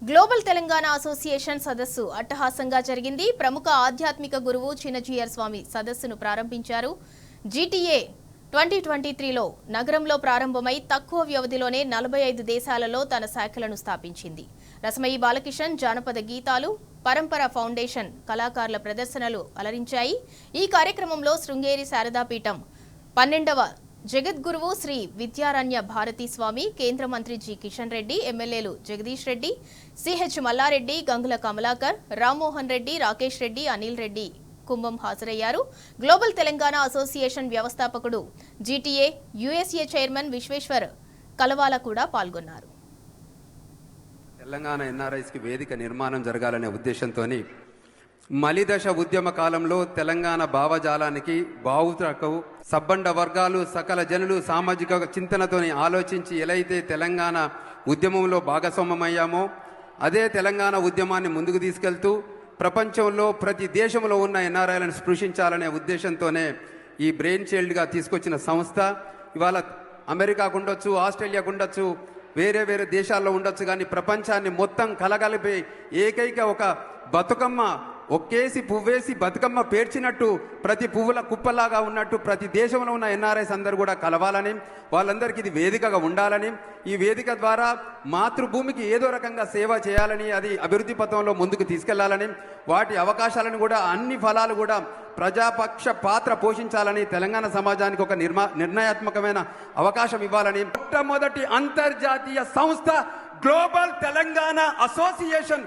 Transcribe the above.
Global Telangana association సదస్సు అట్టహాసంగా జరిగింది. ప్రముఖ ఆధ్యాత్మిక గురువు చిన్నజీయర్ స్వామి సదస్సును ప్రారంభించారు. జీటీఏ 2023లో నగరంలో ప్రారంభమై తక్కువ వ్యవధిలోనే 45 దేశాలలో తన శాఖలను స్థాపించింది. రసమయి బాలకిషన్ జానపద గీతాలు, పరంపర ఫౌండేషన్ కళాకారుల ప్రదర్శనలు అలరించాయి. ఈ కార్యక్రమంలో శృంగేరి శారదాపీఠం 12వ జగద్గురువు శ్రీ విద్యారణ్య భారతీ స్వామి, కేంద్ర మంత్రి జి కిషన్ రెడ్డి, ఎమ్మెల్యేలు జగదీష్ రెడ్డి, సిహెచ్ మల్లారెడ్డి, గంగుల కమలాకర్, రామ్మోహన్ రెడ్డి, రాకేష్ రెడ్డి, అనిల్ రెడ్డి కుంభం హాజరయ్యారు. గ్లోబల్ తెలంగాణ అసోసియేషన్ వ్యవస్థాపకుడు, జీటీఏ యుఎస్ఏ చైర్మన్ విశ్వేశ్వర్ కలవాల కూడా పాల్గొన్నారు. తెలంగాణ ఎన్ఆర్ఐస్కి వేదిక నిర్మాణం జరగాలనే ఉద్దేశంతోని మలిదశ ఉద్యమ కాలంలో తెలంగాణ భావజాలానికి బావుతకు సబ్బండ వర్గాలు సకల జనులు సామాజిక చింతనతోని ఆలోచించి ఎలా అయితే తెలంగాణ ఉద్యమంలో భాగస్వామ్యమయ్యామో అదే తెలంగాణ ఉద్యమాన్ని ముందుకు తీసుకెళ్తూ ప్రపంచంలో ప్రతి దేశంలో ఉన్న ఎన్ఆర్ఐలను స్పృశించాలనే ఉద్దేశంతోనే ఈ బ్రెయిన్ చైల్డ్గా తీసుకొచ్చిన సంస్థ ఇవాళ అమెరికాకు ఉండొచ్చు, ఆస్ట్రేలియాకు ఉండొచ్చు, వేరే వేరే దేశాల్లో ఉండొచ్చు, కానీ ప్రపంచాన్ని మొత్తం కలగలిపి ఏకైక ఒక బతుకమ్మ ఒక్కేసి పువ్వేసి బతుకమ్మ పేర్చినట్టు ప్రతి పువ్వుల కుప్పలాగా ఉన్నట్టు ప్రతి దేశంలో ఉన్న ఎన్ఆర్ఐస్ అందరూ కూడా కలవాలని, వాళ్ళందరికీ ఇది వేదికగా ఉండాలని, ఈ వేదిక ద్వారా మాతృభూమికి ఏదో రకంగా సేవ చేయాలని, అది అభివృద్ధి పథంలో ముందుకు తీసుకెళ్లాలని, వాటి అవకాశాలను కూడా అన్ని ఫలాలు కూడా ప్రజాపక్ష పాత్ర పోషించాలని, తెలంగాణ సమాజానికి ఒక నిర్ణయాత్మకమైన అవకాశం ఇవ్వాలని మొట్టమొదటి అంతర్జాతీయ సంస్థ గ్లోబల్ తెలంగాణ అసోసియేషన్